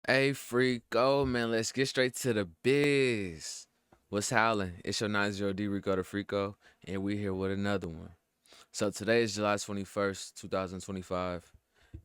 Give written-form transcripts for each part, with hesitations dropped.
Hey, Freako, man, let's get straight to the biz. What's howling? It's your 90D Rico the Freako, and we here with another one. So today is July 21st, 2025,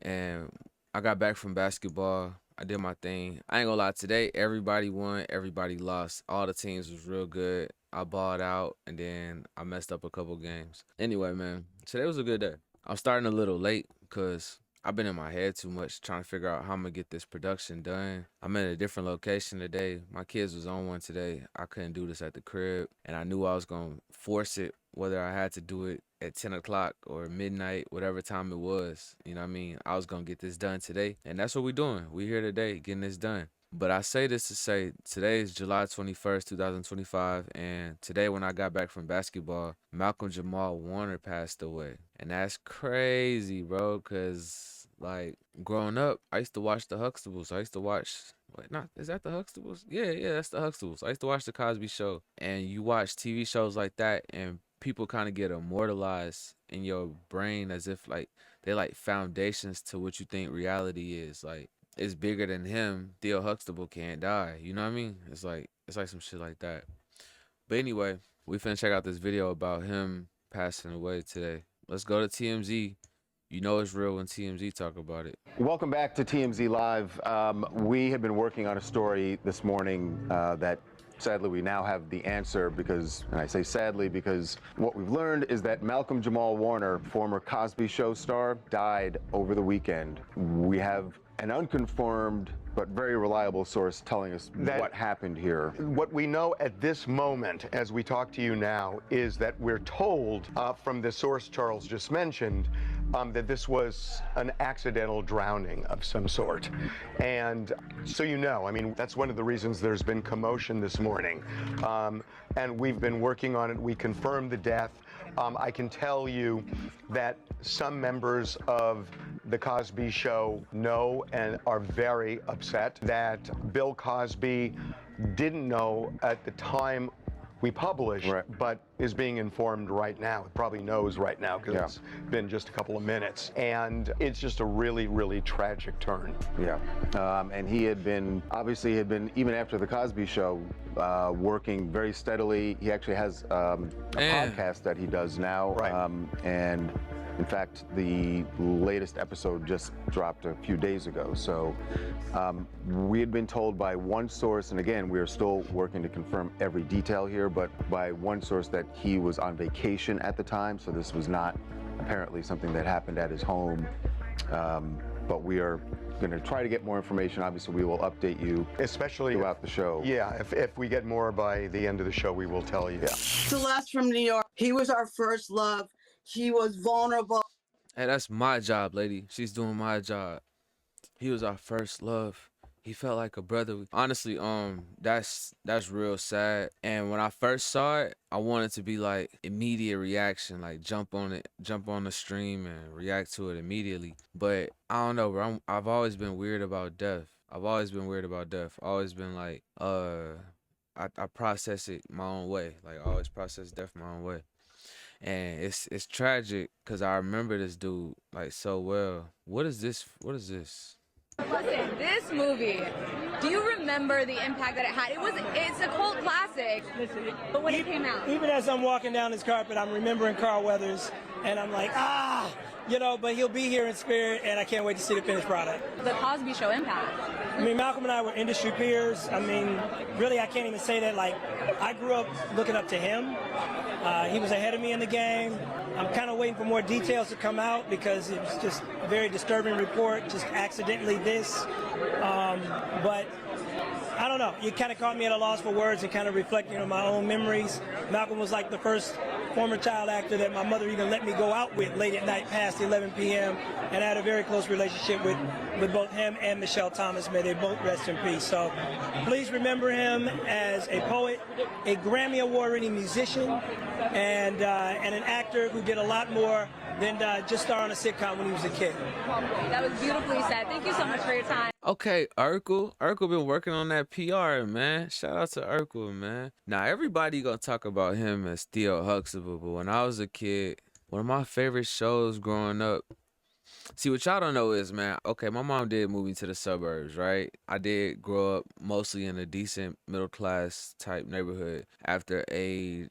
and I got back from basketball. I did my thing. I ain't gonna lie, today everybody won, everybody lost. All the teams was real good. I balled out, and then I messed up a couple games. Anyway, man, today was a good day. I'm starting a little late because I've been in my head too much trying to figure out how I'm gonna get this production done. I'm in a different location today. My kids was on one today. I couldn't do this at the crib, and I knew I was gonna force it, whether I had to do it at 10 o'clock or midnight, whatever time it was. You know what I mean? I was gonna get this done today, and that's what we're doing. We here today getting this done. But I say this to say today is July 21st, 2025, and today when I got back from basketball, Malcolm Jamal Warner passed away. And that's crazy, bro, because like growing up, I used to watch the Huxtables. I used to watch wait, not is that the Huxtables? Yeah, that's the Huxtables. I used to watch the Cosby Show. And you watch TV shows like that and people kind of get immortalized in your brain as if like they're like foundations to what you think reality is. Like it's bigger than him. Theo Huxtable can't die. You know what I mean? It's like some shit like that. But anyway, we finna check out this video about him passing away today. Let's go to TMZ. You know it's real when TMZ talk about it. Welcome back to TMZ Live. We have been working on a story this morning that sadly we now have the answer because, and I say sadly because what we've learned is that Malcolm Jamal Warner, former Cosby Show star, died over the weekend. We have an unconfirmed but very reliable source telling us what happened here. What we know at this moment, as we talk to you now, is that we're told from the source Charles just mentioned that this was an accidental drowning of some sort. And so you know, I mean, that's one of the reasons there's been commotion this morning. And we've been working on it. We confirmed the death. I can tell you that some members of the Cosby Show know and are very upset that Bill Cosby didn't know at the time we published, but is being informed right now. It probably knows right now because it's been just a couple of minutes. And it's just a really, really tragic turn. Yeah. And he had been, obviously had been, even after the Cosby Show, working very steadily. He actually has a podcast that he does now. And in fact, the latest episode just dropped a few days ago. So we had been told by one source, and again, we are still working to confirm every detail here, but by one source that he was on vacation at the time. So this was not apparently something that happened at his home. But we are going to try to get more information. Obviously, we will update you, especially throughout the show. Yeah, if we get more by the end of the show, we will tell you. Yeah. Celeste from New York. He was our first love. He was vulnerable. Hey, that's my job, lady. She's doing my job. He was our first love. He felt like a brother. Honestly, that's real sad. And when I first saw it, I wanted to be like immediate reaction, like jump on the stream and react to it immediately. But I don't know, bro. I've always been weird about death. I've always been like, I process it my own way. Like I always process death my own way. And it's tragic because I remember this dude like so well. What is this? Listen, this movie, do you remember the impact that it had? It's a cult classic, but when it came out. Even as I'm walking down this carpet, I'm remembering Carl Weathers, and I'm like, but he'll be here in spirit, and I can't wait to see the finished product. The Cosby Show impact. I mean, Malcolm and I were industry peers. I mean, really, I can't even say that. Like, I grew up looking up to him. He was ahead of me in the game. I'm kind of waiting for more details to come out because it was just a very disturbing report, just accidentally this. But I don't know. You kind of caught me at a loss for words and kind of reflecting on my own memories. Malcolm was like the first former child actor that my mother even let me go out with late at night past 11 p.m. and I had a very close relationship with both him and Michelle Thomas. May they both rest in peace. So please remember him as a poet, a Grammy Award-winning musician, and an actor who did a lot more than just star on a sitcom when he was a kid. That was beautifully said. Thank you so much for your time. Okay, Urkel been working on that PR, man. Shout out to Urkel, man. Now everybody gonna talk about him as Theo Huxtable, but when I was a kid, one of my favorite shows growing up See, what y'all don't know is, man, okay, my mom did move me to the suburbs, right? I did grow up mostly in a decent middle class type neighborhood after age,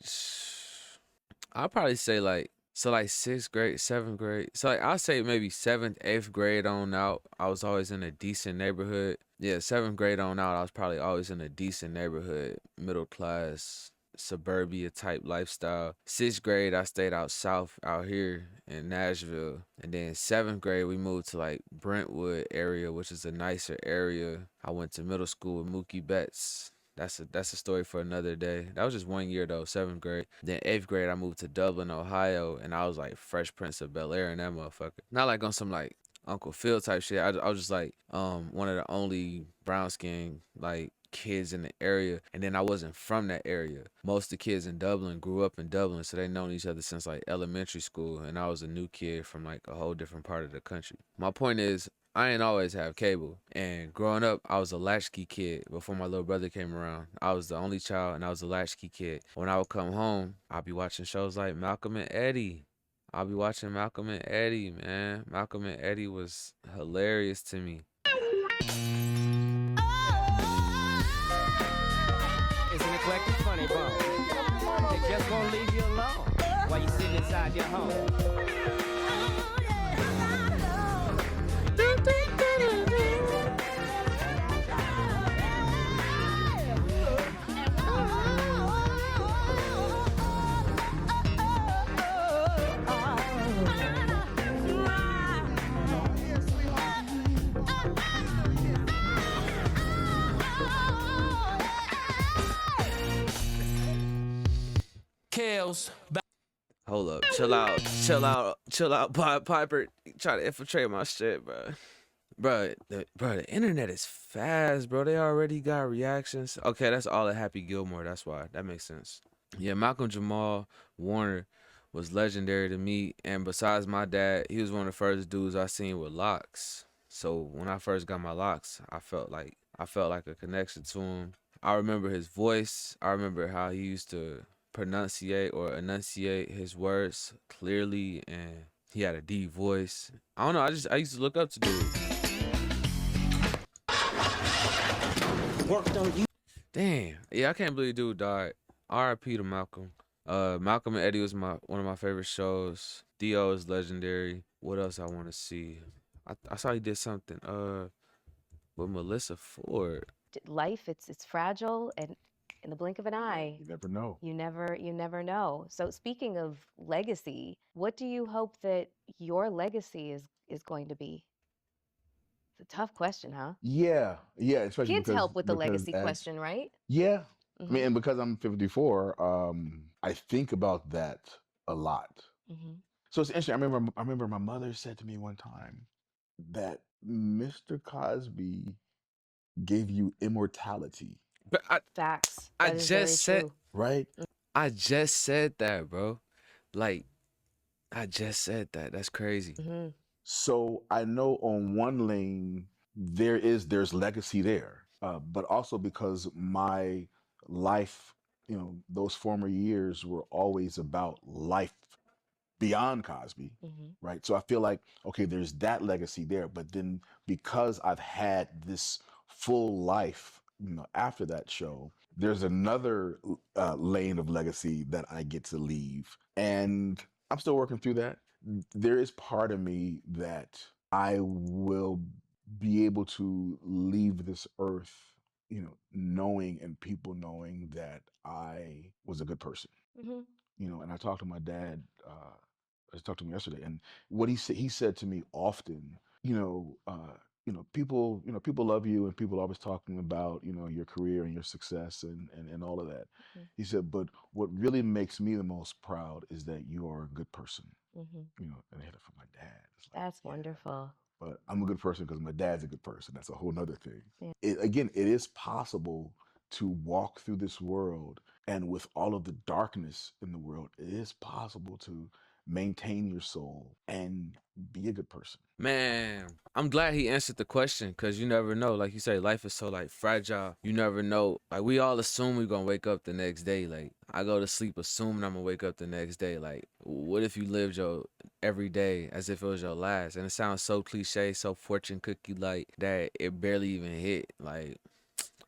I'll probably say like sixth grade, seventh grade. So like I'll say maybe seventh, eighth grade on out. I was always in a decent neighborhood. Yeah, seventh grade on out, I was probably always in a decent neighborhood, middle class, suburbia type lifestyle. Sixth grade, I stayed out south, out here in Nashville. And then seventh grade, we moved to like Brentwood area, which is a nicer area. I went to middle school with Mookie Betts. That's a story for another day. That was just 1 year though, seventh grade. Then eighth grade, I moved to Dublin, Ohio, and I was like Fresh Prince of Bel Air in that motherfucker. Not like on some like Uncle Phil type shit. I was just like one of the only brown skin like kids in the area, and then I wasn't from that area. Most of the kids in Dublin grew up in Dublin, so they known each other since like elementary school, and I was a new kid from like a whole different part of the country. My point is, I ain't always have cable, and growing up, I was a latchkey kid. Before my little brother came around, I was the only child, and I was a latchkey kid. When I would come home, I'd be watching shows like Malcolm and Eddie. I'll be watching Malcolm and Eddie, man. Malcolm and Eddie was hilarious to me. It's an eclectic funny bone. They just won't leave you alone while you're sitting inside your home. Hold up, chill out, Piper. Try to infiltrate my shit, bro. The internet is fast, bro. They already got reactions. Okay, that's all at Happy Gilmore. That's why. That makes sense. Yeah, Malcolm Jamal Warner was legendary to me, and besides my dad, he was one of the first dudes I seen with locks. So when I first got my locks, I felt like a connection to him. I remember his voice. I remember how he used to pronunciate or enunciate his words clearly, and he had a deep voice. I don't know. I used to look up to dude. Worked on you. Damn. Yeah, I can't believe dude died. R.I.P. to Malcolm. Malcolm and Eddie was one of my favorite shows. Theo is legendary. What else I want to see? I saw he did something with Melissa Ford. Life, it's fragile, and in the blink of an eye, You never know. you never know. So speaking of legacy, what do you hope that your legacy is going to be? It's a tough question, huh? Yeah, especially Kids help with the legacy as, question, right? yeah, I Mhm. mean, and because I'm 54, I think about that a lot. Mhm. So it's interesting. I remember my mother said to me one time that Mr. Cosby gave you immortality, But Facts. I That is very just said true. right? I just said that, bro. Like I just said that. That's crazy. Mhm. So I know on one lane there's legacy there, but also because my life, those former years were always about life beyond Cosby, Mhm. right? So I feel like, okay, there's that legacy there, but then because I've had this full life, after that show, there's another lane of legacy that I get to leave, and I'm still working through that. There is part of me that I will be able to leave this earth, knowing and people knowing that I was a good person. Mhm. And I talked to my dad. I talked to him yesterday, and what he said to me often, you know, uh, people love you, and people always talking about, your career and your success and all of that. Mhm. He said, but what really makes me the most proud is that you are a good person. Mhm. And I heard it from my dad. It's like, That's yeah, wonderful. but I'm a good person because my dad's a good person. That's a whole nother thing. Yeah. Again, it is possible to walk through this world, and with all of the darkness in the world, it is possible to maintain your soul and be a good person. Man, I'm glad he answered the question, because you never know. Like you say, life is so like fragile. You never know. Like we all assume we're gonna wake up the next day. Like I go to sleep assuming I'm gonna wake up the next day. Like what if you lived your every day as if it was your last. And it sounds so cliche, so fortune cookie like that it barely even hit. Like,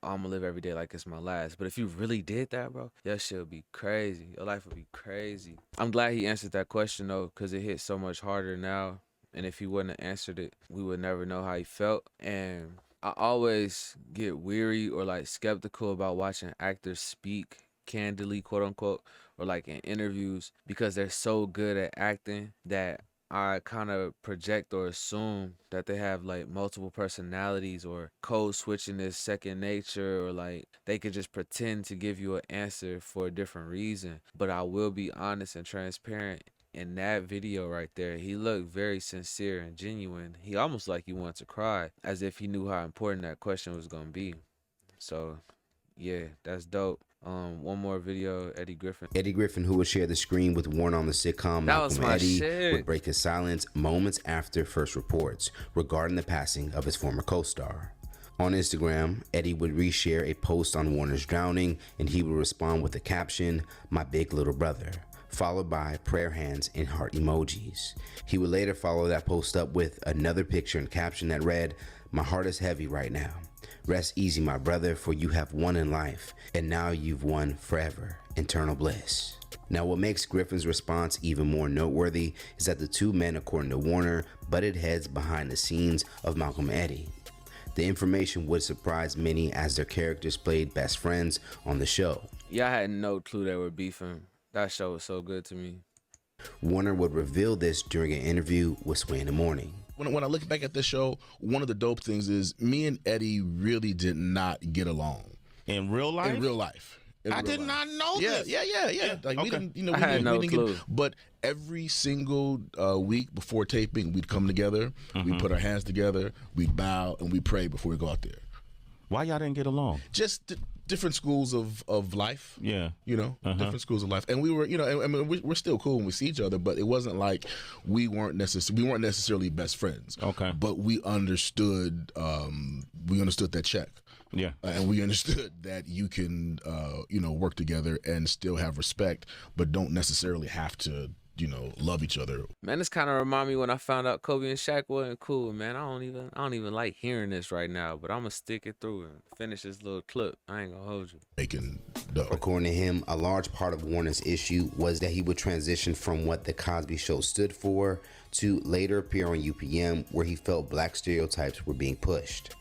I'm gonna live every day like it's my last. But if you really did that, bro, your shit would be crazy. Your life would be crazy. I'm glad he answered that question though, because it hit so much harder now. And if he wouldn't have answered it, we would never know how he felt. And I always get weary or like skeptical about watching actors speak candidly, quote unquote, or like in interviews, because they're so good at acting that I kind of project or assume that they have like multiple personalities, or code switching is second nature, or like they could just pretend to give you an answer for a different reason. But I will be honest and transparent. In that video right there, he looked very sincere and genuine. He almost like he wanted to cry, as if he knew how important that question was gonna be. So yeah, that's dope. One more video, Eddie Griffin. Eddie Griffin, who would share the screen with Warner on the sitcom That was Malcolm my Eddie, shit. would break his silence moments after first reports regarding the passing of his former co-star. On Instagram, Eddie would reshare a post on Warner's drowning, and he would respond with the caption, "My big little brother," followed by prayer hands and heart emojis. He would later follow that post up with another picture and caption that read, "My heart is heavy right now. Rest easy, my brother, for you have won in life, and now you've won forever, eternal bliss." Now, what makes Griffin's response even more noteworthy is that the two men, according to Warner, butted heads behind the scenes of Malcolm Eddie. The information would surprise many as their characters played best friends on the show. Yeah, I had no clue they were beefing. That show was so good to me. Warner would reveal this during an interview with Sway in the Morning. When I look back at this show, one of the dope things is me and Eddie really did not get along. In real life? In real life. I did not know this. Yeah. Like Okay. we didn't, I had no clue. But every single week before taping, we'd come together, we'd put our hands together, we'd bow, and we'd pray before we go out there. Why y'all didn't get along? Just different schools of life. Yeah. You know, different schools of life. And we were, you know, I mean, we're still cool when we see each other, but it wasn't like we weren't necessarily best friends. Okay. But we understood that check. Yeah. And we understood that you can, work together and still have respect, but don't necessarily have to, love each other. Man, this kind of remind me when I found out Kobe and Shaq wasn't cool, man. I don't even like hearing this right now, but I'm gonna stick it through and finish this little clip. I ain't gonna hold you. Making dough. According to him, a large part of Warner's issue was that he would transition from what the Cosby Show stood for to later appear on UPM, where he felt black stereotypes were being pushed.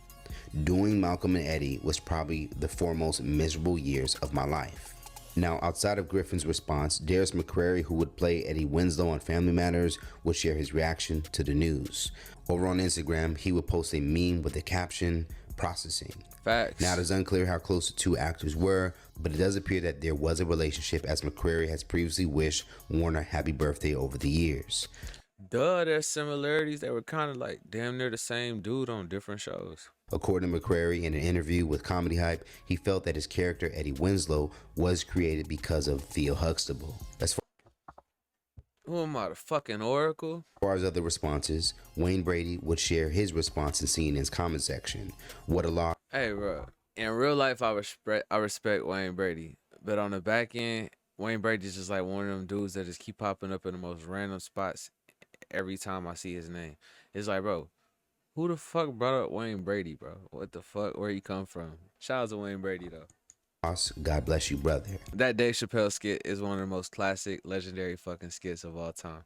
Doing Malcolm and Eddie was probably the four most miserable years of my life. Now, outside of Griffin's response, Darius McCrary, who would play Eddie Winslow on Family Matters, would share his reaction to the news. Over on Instagram, he would post a meme with the caption, "Processing." Facts. Now, it is unclear how close the two actors were, but it does appear that there was a relationship, as McCrary has previously wished Warner happy birthday over the years. Duh, there's similarities. They were kind of like damn near the same dude on different shows. According to McCrary, in an interview with Comedy Hype, he felt that his character Eddie Winslow was created because of Theo Huxtable. As Who am I, the fucking Oracle? far as other responses, Wayne Brady would share his response in CNN's comment section. What a loss. Hey, bro. In real life, I respect Wayne Brady, but on the back end, Wayne Brady's just like one of them dudes that just keep popping up in the most random spots every time I see his name. It's like, bro, who the fuck brought up Wayne Brady, bro? What the fuck? Where he come from? Shout out to Wayne Brady, though. God bless you, brother. That Dave Chappelle skit is one of the most classic, legendary fucking skits of all time.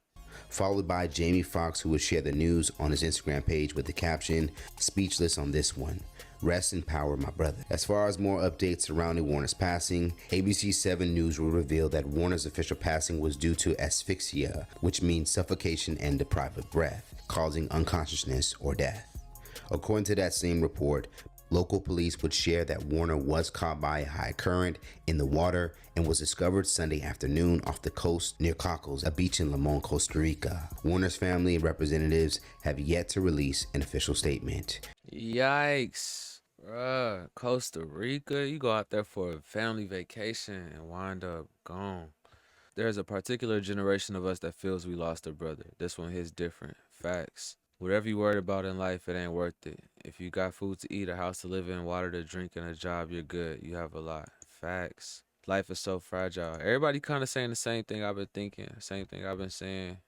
Followed by Jamie Foxx, who would share the news on his Instagram page with the caption, "Speechless on this one. Rest in power, my brother." As far as more updates surrounding Warner's passing, ABC 7 News will reveal that Warner's official passing was due to asphyxia, which means suffocation and deprived of breath, causing unconsciousness or death. According to that same report, local police would share that Warner was caught by a high current in the water and was discovered Sunday afternoon off the coast near Cockles, a beach in Limon, Costa Rica. Warner's family and representatives have yet to release an official statement. Yikes. Bruh, Costa Rica, you go out there for a family vacation and wind up gone. There's a particular generation of us that feels we lost a brother. This one hits different. Facts. Whatever you worried about in life, it ain't worth it. If you got food to eat, a house to live in, water to drink, and a job, you're good. You have a lot. Facts. Life is so fragile. Everybody kind of saying the same thing I've been thinking, same thing I've been saying.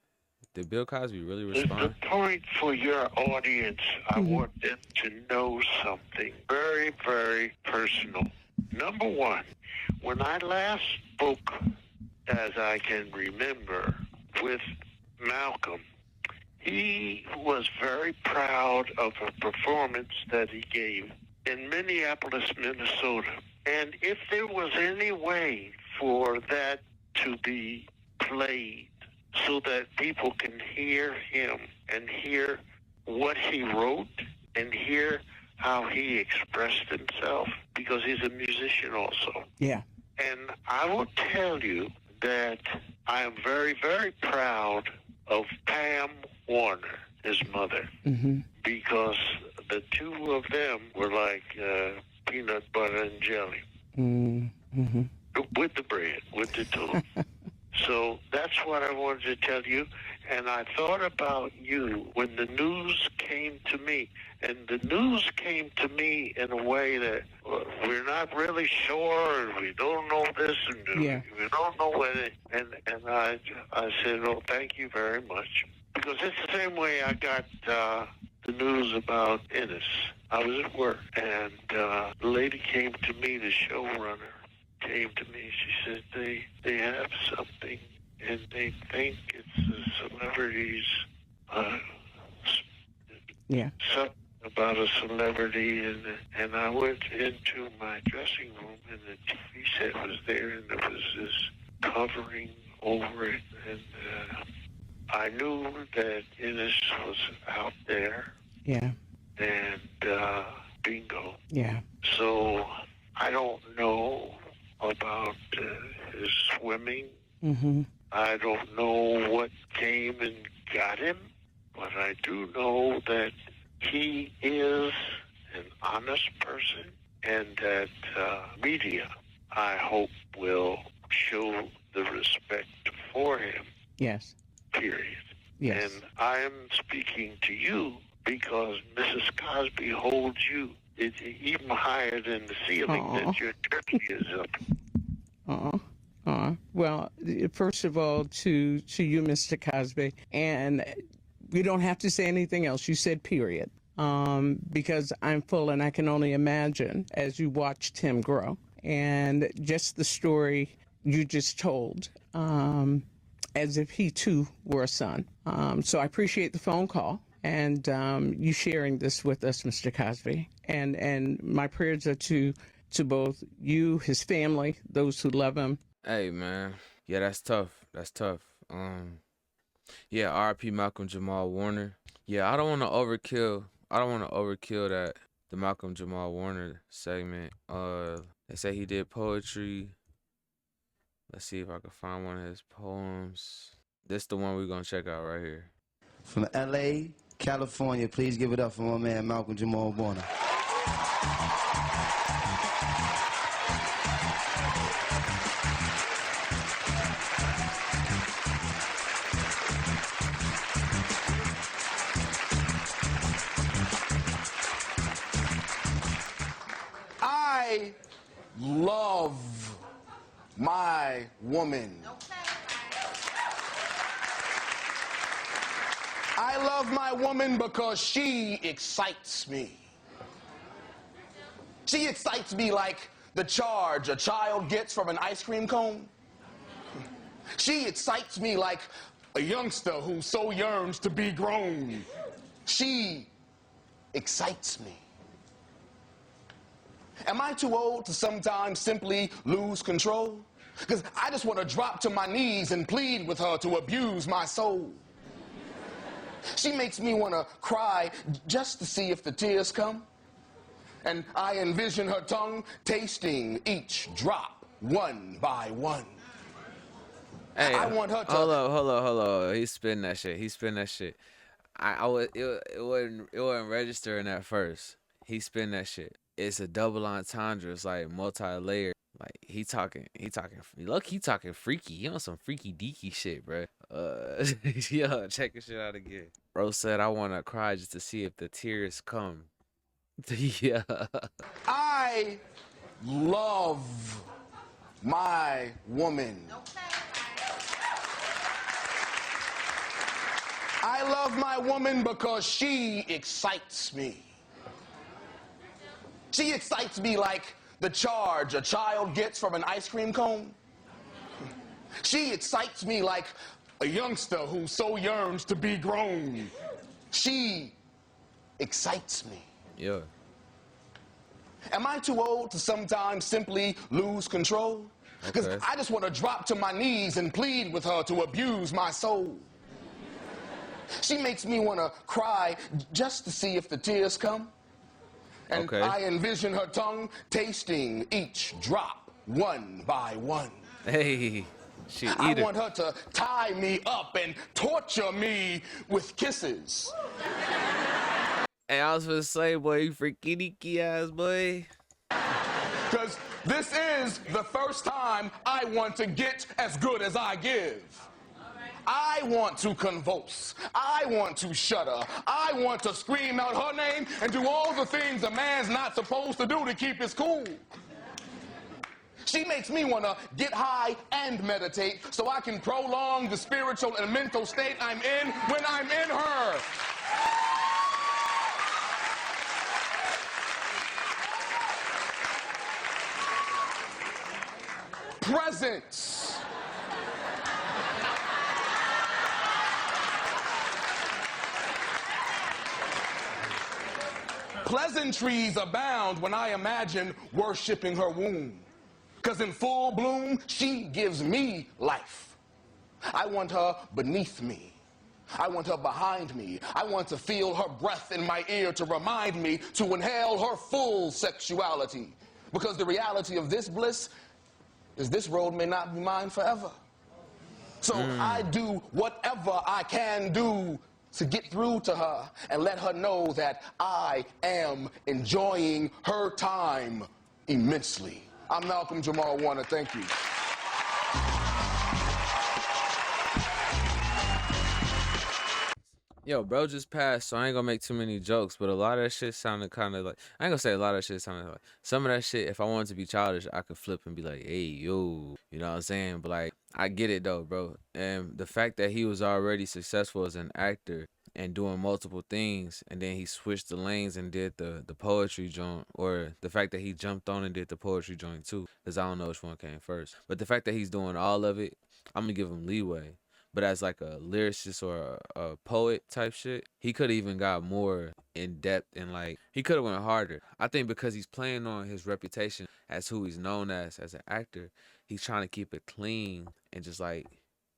Did Bill Cosby really The respond? point for your audience, I want them to know something very, very personal. Number one, when I last spoke, as I can remember, with Malcolm, he was very proud of a performance that he gave in Minneapolis, Minnesota. And if there was any way for that to be played so that people can hear him and hear what he wrote and hear how he expressed himself, because he's a musician also. Yeah. And I will tell you that I am very, very proud of Pam Warner, his mother, because the two of them were like peanut butter and jelly. With the bread, with the toast. So that's what I wanted to tell you. And I thought about you when the news came to me. And the news came to me in a way that we're not really sure, and we don't know this, and we don't know what it. And I said, oh, thank you very much. Because it's the same way I got the news about Ennis. I was at work, and the lady came to me, the showrunner came to me. She said they have something, and they think it's a celebrity's something about a celebrity, and I went into my dressing room, and the TV set was there, and there was this covering over it, and I knew that Ennis was out there. Yeah. And bingo. Yeah. So I don't know about his swimming. I don't know what came and got him, but I do know that he is an honest person, and that media, I hope, will show the respect for him. Yes. Period. Yes. And I am speaking to you because Mrs. Cosby holds you even higher than the ceiling that your turkey is up. Well, first of all, to you, Mr. Cosby, and you don't have to say anything else. You said period. Because I'm full, and I can only imagine as you watched him grow, and just the story you just told, as if he too were a son. So I appreciate the phone call and you sharing this with us, Mr. Cosby. And my prayers are to both you, his family, those who love him. Hey, man. Yeah, that's tough. That's tough. Yeah, R.I.P. Malcolm Jamal Warner. Yeah, I don't want to overkill that, the Malcolm Jamal Warner segment. They say he did poetry. Let's see if I can find one of his poems. This the one we're going to check out right here. From L.A., California, please give it up for my man Malcolm Jamal Warner. I love my woman. I love my woman because she excites me. She excites me like the charge a child gets from an ice cream cone. She excites me like a youngster who so yearns to be grown. She excites me. Am I too old to sometimes simply lose control? Because I just want to drop to my knees and plead with her to abuse my soul. She makes me want to cry just to see if the tears come. And I envision her tongue tasting each drop one by one. Hey, I want her to... Hold up. He's spitting that shit. It wasn't registering at first. He's spitting that shit. It's a double entendre. It's like multi-layered. Like he talking freaky. He on some freaky deaky shit, bro. Yo, check this shit out again. Bro said, I want to cry just to see if the tears come. Yeah. I love my woman. I love my woman because she excites me. She excites me like the charge a child gets from an ice cream cone. She excites me like a youngster who so yearns to be grown. She excites me. Yeah. Am I too old to sometimes simply lose control? Because Okay. I just want to drop to my knees and plead with her to abuse my soul. She makes me want to cry just to see if the tears come. And Okay. I envision her tongue tasting each drop one by one. Hey, she I eat it. want her to tie me up and torture me with kisses. Hey, I was gonna say, boy, you freaky deaky ass boy. Because this is the first time I want to get as good as I give. I want to convulse. I want to shudder. I want to scream out her name and do all the things a man's not supposed to do to keep his cool. She makes me want to get high and meditate so I can prolong the spiritual and mental state I'm in when I'm in her. Presence. Pleasantries abound when I imagine worshiping her womb. Because in full bloom, she gives me life. I want her beneath me. I want her behind me. I want to feel her breath in my ear to remind me to inhale her full sexuality. Because the reality of this bliss is this road may not be mine forever. So I do whatever I can do to get through to her and let her know that I am enjoying her time immensely. I'm Malcolm Jamal Warner. Thank you. Yo, bro just passed, so I ain't gonna make too many jokes, but a lot of that shit sounded kind of like, I ain't gonna say a lot of shit sounded like, some of that shit, if I wanted to be childish, I could flip and be like, hey, yo, you know what I'm saying? But like, I get it though, bro. And the fact that he was already successful as an actor and doing multiple things, and then he switched the lanes and did the poetry joint, or the fact that he jumped on and did the poetry joint too, because I don't know which one came first. But the fact that he's doing all of it, I'm gonna give him leeway. But as like a lyricist or a poet type shit, he could have even got more in depth and like he could have went harder. I think because he's playing on his reputation as who he's known as an actor, he's trying to keep it clean and just like,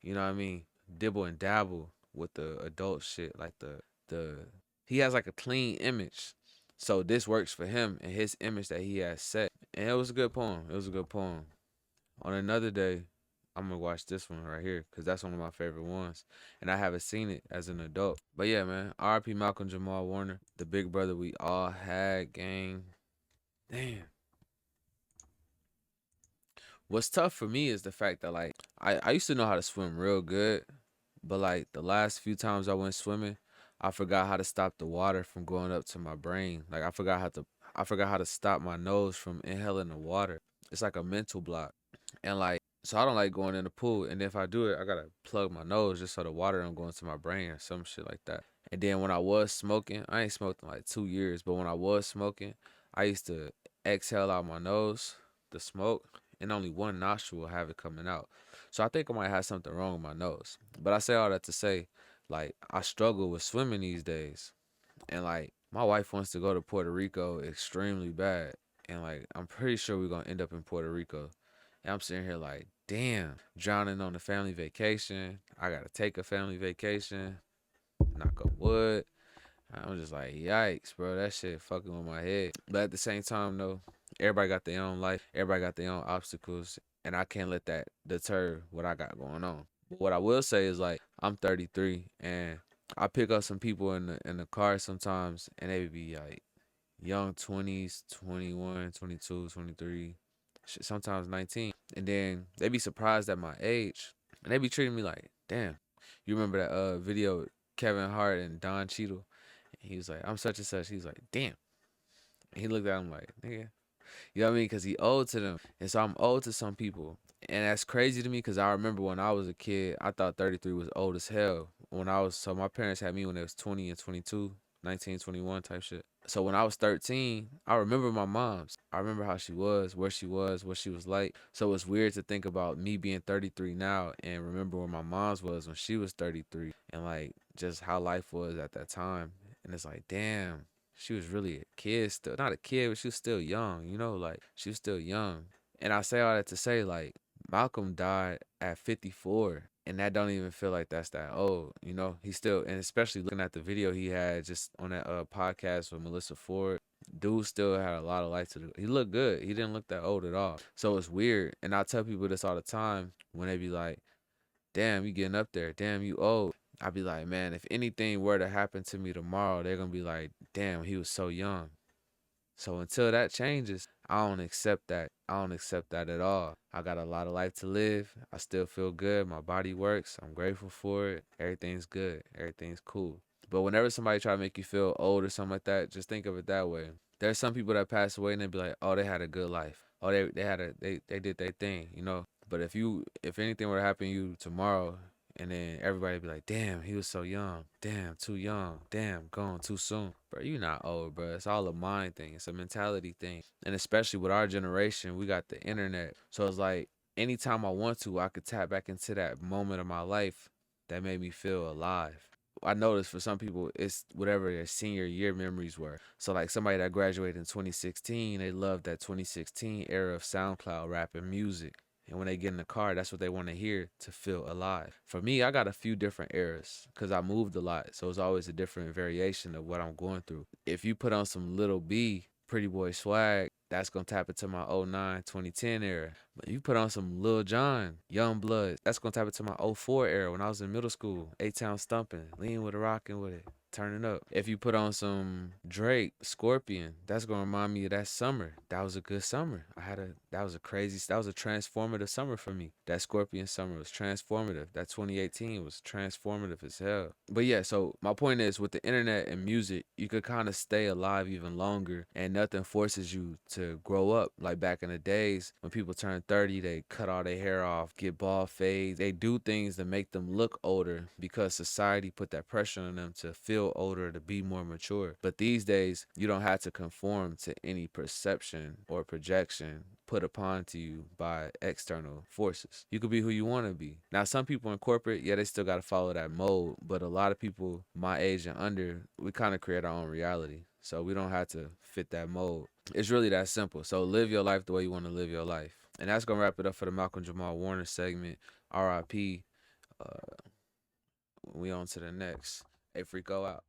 you know what I mean, dibble and dabble with the adult shit. Like the he has like a clean image. So this works for him and his image that he has set. And it was a good poem. It was a good poem. On another day, I'm gonna watch this one right here because that's one of my favorite ones, and I haven't seen it as an adult. But yeah, man, R.I.P. Malcolm Jamal Warner, the big brother we all had, gang. Damn. What's tough for me is the fact that like I used to know how to swim real good, but like the last few times I went swimming, I forgot how to stop the water from going up to my brain. Like I forgot how to stop my nose from inhaling the water. It's like a mental block, and like. So I don't like going in the pool, and if I do it, I gotta plug my nose just so the water don't go into my brain or some shit like that. And then when I was smoking, I ain't smoked in like 2 years, but when I was smoking, I used to exhale out my nose, the smoke, and only one nostril will have it coming out. So I think I might have something wrong with my nose. But I say all that to say, like, I struggle with swimming these days. And like, my wife wants to go to Puerto Rico extremely bad. And like, I'm pretty sure we're gonna end up in Puerto Rico. And I'm sitting here like, damn, drowning on a family vacation. I gotta take a family vacation. Knock on wood. I'm just like, yikes, bro. That shit fucking with my head. But at the same time, though, everybody got their own life. Everybody got their own obstacles. And I can't let that deter what I got going on. But what I will say is like, I'm 33 and I pick up some people in the car sometimes and they be like young 20s, 21, 22, 23. Sometimes 19, and then they be surprised at my age, and they be treating me like, damn, you remember that video with Kevin Hart and Don Cheadle? And he was like, I'm such and such. He was like, damn. And he looked at him like, nigga, you know what I mean? Because he owed to them, and so I'm owed to some people, And that's crazy to me because I remember when I was a kid, I thought 33 was old as hell. So my parents had me when they was 20 and 22, 19, 21 type shit. So when I was 13, I remember my mom's. I remember how she was, what she was like. So it's weird to think about me being 33 now and remember where my mom's was when she was 33 and like just how life was at that time. And it's like, damn, she was really a kid still. Not a kid, but she was still young, like she was still young. And I say all that to say, like, Malcolm died at 54, and that don't even feel like that's that old. He still, and especially looking at the video he had just on that podcast with Melissa Ford, dude still had a lot of life to do. He looked good. He didn't look that old at all. So it's weird, and I tell people this all the time when they be like, "Damn, you getting up there? Damn, you old." I be like, man, if anything were to happen to me tomorrow, they're gonna be like, "Damn, he was so young." So until that changes, I don't accept that. I don't accept that at all. I got a lot of life to live. I still feel good. My body works. I'm grateful for it. Everything's good. Everything's cool. But whenever somebody try to make you feel old or something like that, just think of it that way. There's some people that pass away and they be like, oh, they had a good life. Oh, they did their thing. But if anything were to happen to you tomorrow, and then everybody be like, damn, he was so young. Damn, too young. Damn, gone too soon. Bro, you not old, bro. It's all a mind thing. It's a mentality thing. And especially with our generation, we got the internet. So it's like anytime I want to, I could tap back into that moment of my life that made me feel alive. I noticed for some people, it's whatever their senior year memories were. So like somebody that graduated in 2016, they love that 2016 era of SoundCloud rap and music. And when they get in the car, that's what they want to hear to feel alive. For me, I got a few different eras because I moved a lot. So it's always a different variation of what I'm going through. If you put on some Little B, Pretty Boy Swag, that's going to tap into my 09, 2010 era. But you put on some Lil Jon, Young Blood, that's going to tap into my 04 era when I was in middle school. A-Town Stumping, Lean with it, Rockin' with it. Turning up. If you put on some Drake, Scorpion, that's gonna remind me of that summer. That was a good summer. That was a transformative summer for me. That Scorpion summer was transformative. That 2018 was transformative as hell. But yeah, so my point is with the internet and music, you could kind of stay alive even longer and nothing forces you to grow up. Like back in the days when people turn 30, they cut all their hair off, get bald fades. They do things to make them look older because society put that pressure on them to feel older, to be more mature. But these days, you don't have to conform to any perception or projection put upon to you by external forces. You could be who you want to be. Now, some people in corporate, yeah, they still got to follow that mold. But a lot of people my age and under, we kind of create our own reality. So we don't have to fit that mold. It's really that simple. So live your life the way you want to live your life. And that's going to wrap it up for the Malcolm Jamal Warner segment. RIP. We on to the next. Hey, Freako out.